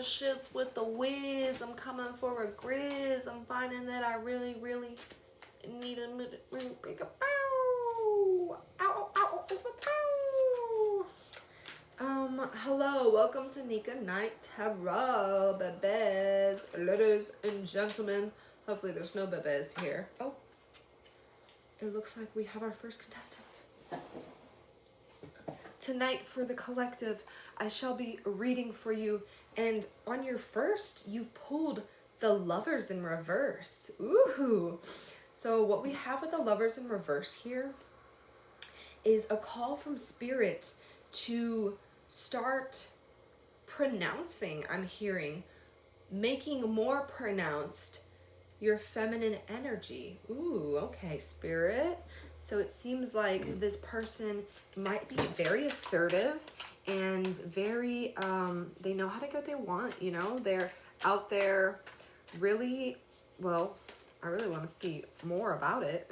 shits with the whiz. I'm coming for a grizz. I'm finding that I really, really need a really big a pow. Ow, ow, ow, ow, pow. Hello, welcome to Nika Night Tarot, bebes, ladies and gentlemen. Hopefully there's no bebes here. Oh, it looks like we have our first contestant. Tonight for the collective, I shall be reading for you, and on your first, you've pulled the Lovers in reverse. Ooh! So what we have with the Lovers in reverse here is a call from Spirit to start pronouncing, I'm hearing, making more pronounced your feminine energy. Ooh, okay, Spirit. So it seems like this person might be very assertive and very, they know how to get what they want, you know? They're out there really, well, I really want to see more about it.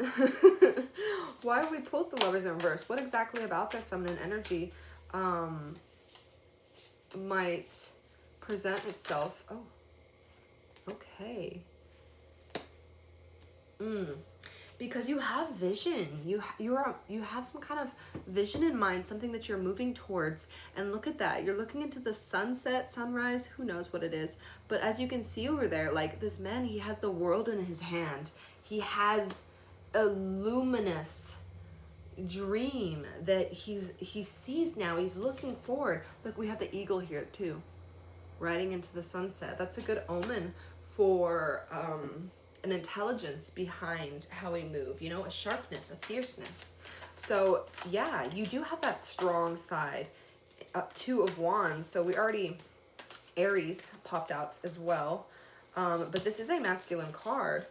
Why have we pulled the Lovers in reverse? What exactly about their feminine energy might present itself? Oh, okay. Because you have vision, you have some kind of vision in mind, something that you're moving towards. And look at that, you're looking into the sunset, sunrise, who knows what it is. But as you can see over there, like this man, he has the world in his hand. He has a luminous dream that he sees now. He's looking forward. Look, we have the eagle here too, riding into the sunset. That's a good omen for an intelligence behind how we move, you know, a sharpness, a fierceness. So yeah, you do have that strong side. Two of Wands, so we already, Aries popped out as well. But this is a masculine card.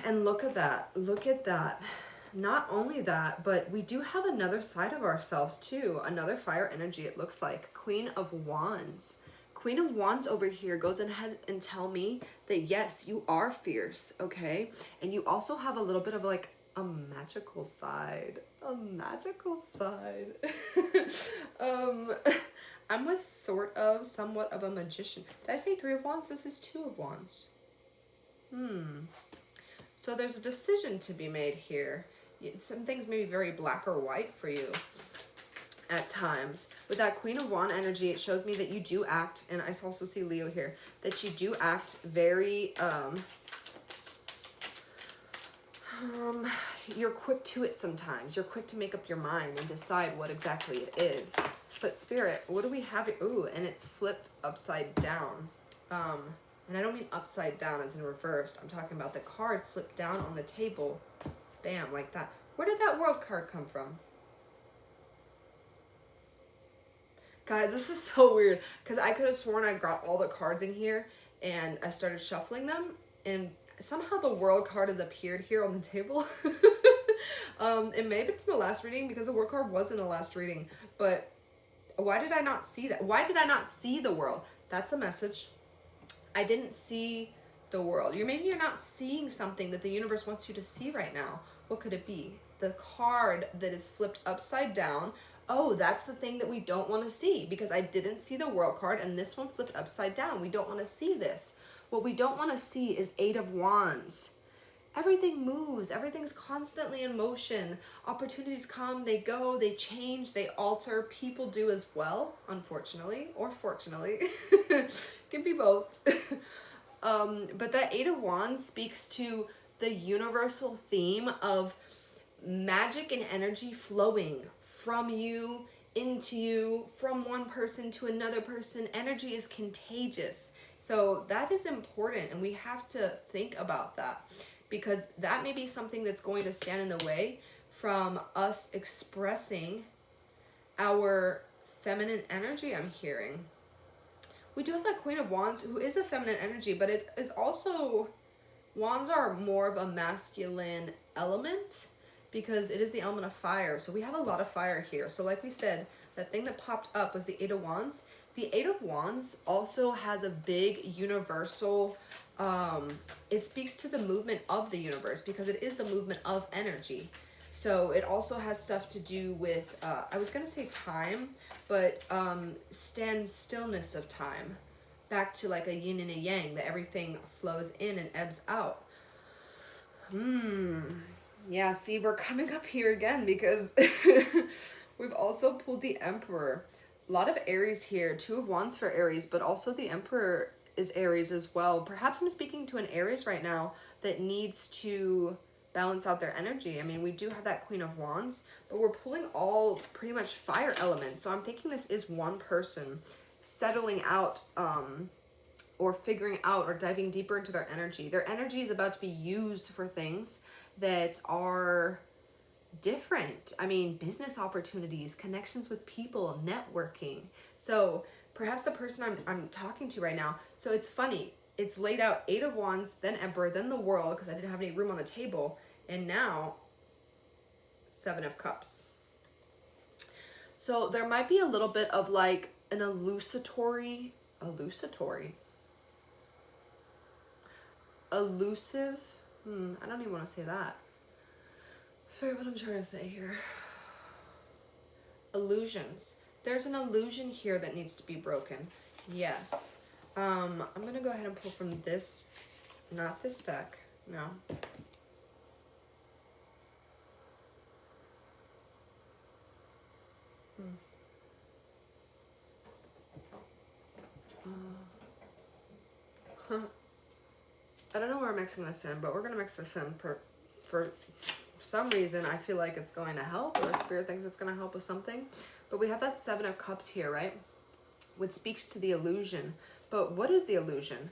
And look at that, look at that. Not only that, but we do have another side of ourselves too. Another fire energy, it looks like. Queen of Wands. Queen of Wands over here goes ahead and tell me that yes, you are fierce, okay? And you also have a little bit of like a magical side. A magical side. I'm with somewhat of a magician. Did I say Three of Wands? This is Two of Wands. So there's a decision to be made here. Some things may be very black or white for you at times. With that Queen of Wand energy, it shows me that you do act, and I also see Leo here, that you do act very, you're quick to it sometimes. You're quick to make up your mind and decide what exactly it is. But Spirit, what do we have? Ooh, and it's flipped upside down. And I don't mean upside down as in reversed. I'm talking about the card flipped down on the table. Bam, like that. Where did that World card come from? Guys, this is so weird because I could have sworn I got all the cards in here and I started shuffling them and somehow the World card has appeared here on the table. It may have been from the last reading because the World card was in the last reading, but why did I not see that? Why did I not see the World? That's a message. I didn't see the World. Maybe you're not seeing something that the universe wants you to see right now. What could it be? The card that is flipped upside down. Oh, that's the thing that we don't want to see because I didn't see the World card and this one flipped upside down. We don't want to see this. What we don't want to see is Eight of Wands. Everything moves. Everything's constantly in motion. Opportunities come, they go, they change, they alter. People do as well, unfortunately, or fortunately. Can be both. But that Eight of Wands speaks to the universal theme of magic and energy flowing from you, into you, from one person to another person. Energy is contagious. So that is important and we have to think about that because that may be something that's going to stand in the way from us expressing our feminine energy, I'm hearing. We do have that Queen of Wands who is a feminine energy, but it is also, Wands are more of a masculine element because it is the element of fire. So we have a lot of fire here. So like we said, that thing that popped up was the Eight of Wands. The Eight of Wands also has a big universal, it speaks to the movement of the universe because it is the movement of energy. So it also has stuff to do with, I was going to say time, but stand stillness of time. back to like a yin and a yang, that everything flows in and ebbs out. Yeah, see, we're coming up here again because we've also pulled the Emperor. A lot of Aries here, 2 of Wands for Aries, but also the Emperor is Aries as well. Perhaps I'm speaking to an Aries right now that needs to balance out their energy. I mean, we do have that Queen of Wands, but we're pulling all pretty much fire elements. So I'm thinking this is one person settling out, or figuring out or diving deeper into their energy. Their energy is about to be used for things that are different. I mean, business opportunities, connections with people, networking. So perhaps the person I'm talking to right now, so it's funny, it's laid out 8 of Wands, then Emperor, then the World, because I didn't have any room on the table, and now 7 of Cups. So there might be a little bit of like an elusive, I don't even want to say that. Sorry, what I'm trying to say here. Illusions. There's an illusion here that needs to be broken. Yes. I'm going to go ahead and pull from this, not this deck. No. I don't know where I'm mixing this in, but we're going to mix this in for some reason. I feel like it's going to help, or Spirit thinks it's going to help with something. But we have that 7 of Cups here, right? Which speaks to the illusion. But what is the illusion?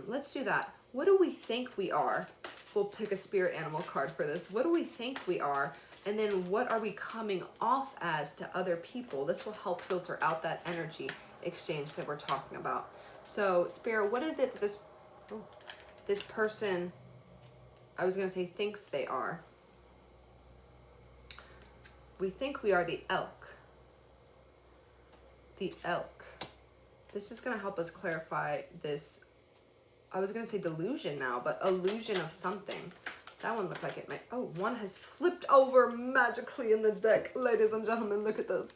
Let's do that. What do we think we are? We'll pick a spirit animal card for this. What do we think we are? And then what are we coming off as to other people? This will help filter out that energy exchange that we're talking about. So, Spirit, what is it that this person, I was going to say thinks they are? We think we are the elk. The elk. This is going to help us clarify this, I was going to say delusion now, but illusion of something. That one looked like it might, oh, one has flipped over magically in the deck. Ladies and gentlemen, look at this.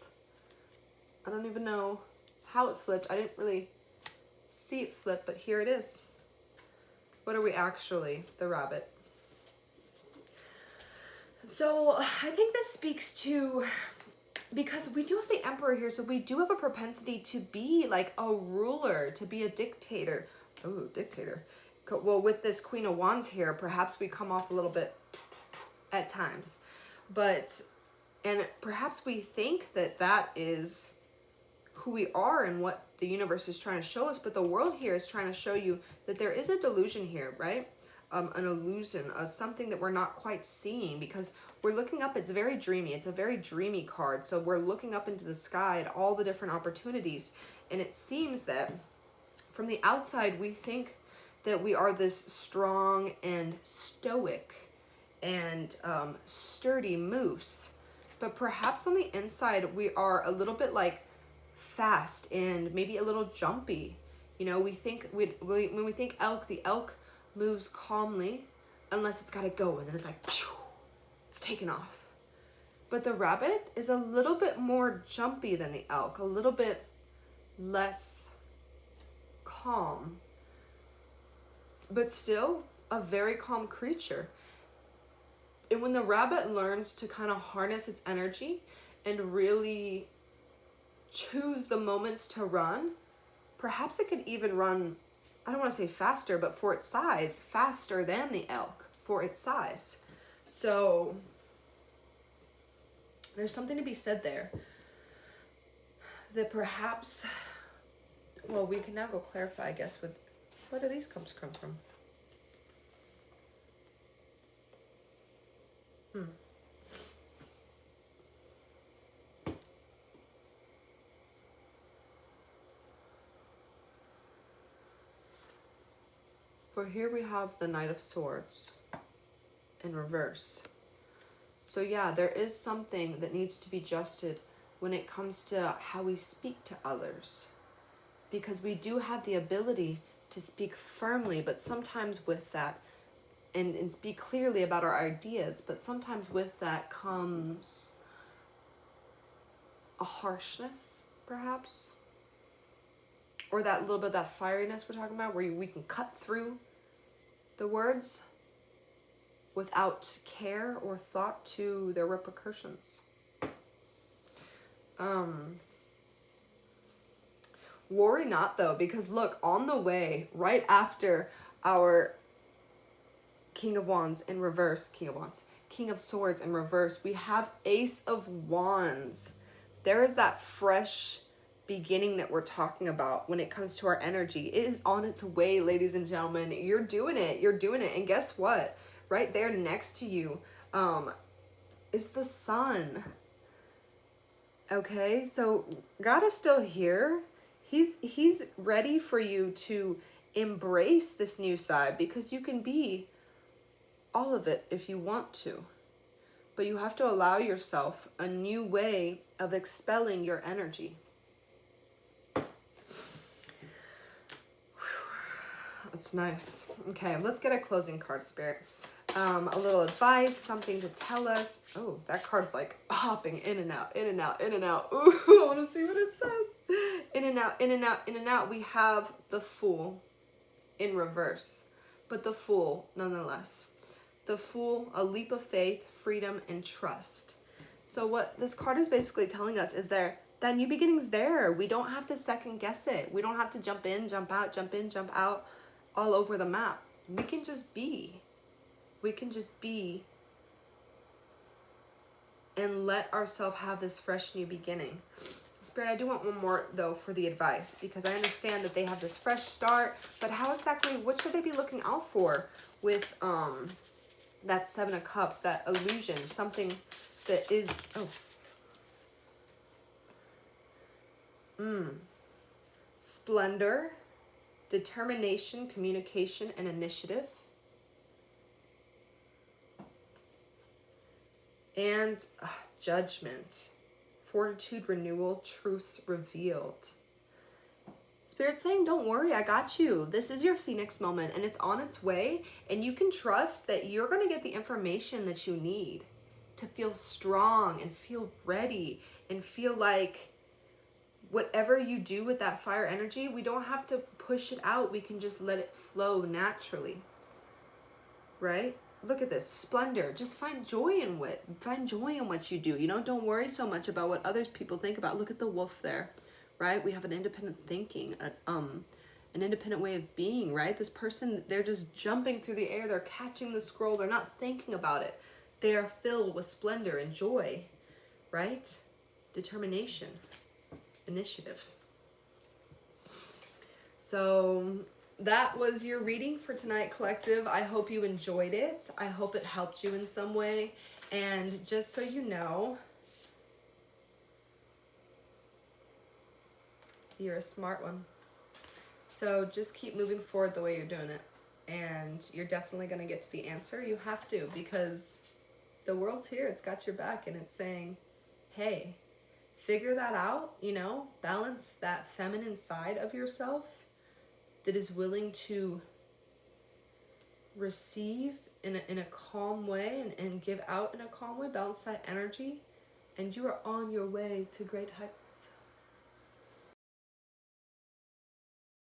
I don't even know how it flipped. I didn't really see it flip, but here it is. What are we actually? The rabbit. So I think this speaks to, because we do have the Emperor here, so we do have a propensity to be like a ruler, to be a dictator. Oh, dictator. Well, with this Queen of Wands here, perhaps we come off a little bit at times. And perhaps we think that that is who we are and what the universe is trying to show us, but the world here is trying to show you that there is a delusion here, right? An illusion, something that we're not quite seeing, because we're looking up, it's very dreamy. It's a very dreamy card. So we're looking up into the sky at all the different opportunities. And it seems that from the outside, we think that we are this strong and stoic and sturdy moose. But perhaps on the inside, we are a little bit like fast and maybe a little jumpy. You know, we think, when we think elk, the elk moves calmly unless it's got to go, and then it's like, phew, it's taken off. But the rabbit is a little bit more jumpy than the elk, a little bit less calm, but still a very calm creature. And when the rabbit learns to kind of harness its energy and really choose the moments to run, perhaps it could even run, I don't want to say faster, but for its size, faster than the elk for its size. So there's something to be said there. That perhaps, well, we can now go clarify, I guess, with where do these cups come from? For here we have the Knight of Swords in reverse. So yeah, there is something that needs to be adjusted when it comes to how we speak to others. Because we do have the ability to speak firmly, but sometimes with that, and speak clearly about our ideas, but sometimes with that comes a harshness, perhaps, or that little bit of that fieriness we're talking about, where we can cut through the words without care or thought to their repercussions. Worry not though, because look, on the way, right after our King of Wands in reverse, King of Swords in reverse, we have Ace of Wands. There is that fresh beginning that we're talking about when it comes to our energy. It is on its way, ladies and gentlemen. You're doing it. And guess what? Right there next to you is the sun. Okay, so God is still here. He's ready for you to embrace this new side, because you can be all of it if you want to. But you have to allow yourself a new way of expelling your energy. That's nice. Okay, let's get a closing card, Spirit. A little advice, something to tell us. Oh, that card's like hopping in and out, in and out, in and out. Ooh, I want to see what it says. In and out, in and out, in and out. We have the Fool in reverse, but the Fool nonetheless. The Fool, a leap of faith, freedom, and trust. So what this card is basically telling us is that new beginning's there. We don't have to second guess it. We don't have to jump in, jump out, jump in, jump out all over the map. We can just be. We can just be and let ourselves have this fresh new beginning. Spirit, I do want one more though for the advice, because I understand that they have this fresh start, but how exactly, what should they be looking out for with that Seven of Cups, that illusion, something that is, splendor, determination, communication, and initiative. And judgment, fortitude, renewal, truths revealed. Spirit's saying, don't worry, I got you. This is your Phoenix moment, and it's on its way, and you can trust that you're going to get the information that you need to feel strong and feel ready and feel like whatever you do with that fire energy, we don't have to push it out. We can just let it flow naturally, right? Look at this splendor. Just find joy in what you do. You know, don't worry so much about what others people think about. Look at the wolf there, right? We have an independent thinking, an independent way of being, right? This person, they're just jumping through the air. They're catching the scroll. They're not thinking about it. They are filled with splendor and joy, right? Determination, initiative. So that was your reading for tonight, collective. I hope you enjoyed it. I hope it helped you in some way. And just so you know, you're a smart one. So just keep moving forward the way you're doing it. And you're definitely going to get to the answer. You have to, because the world's here. It's got your back, and it's saying, hey, figure that out, you know, balance that feminine side of yourself that is willing to receive in a calm way and give out in a calm way. Balance that energy, and you are on your way to great heights.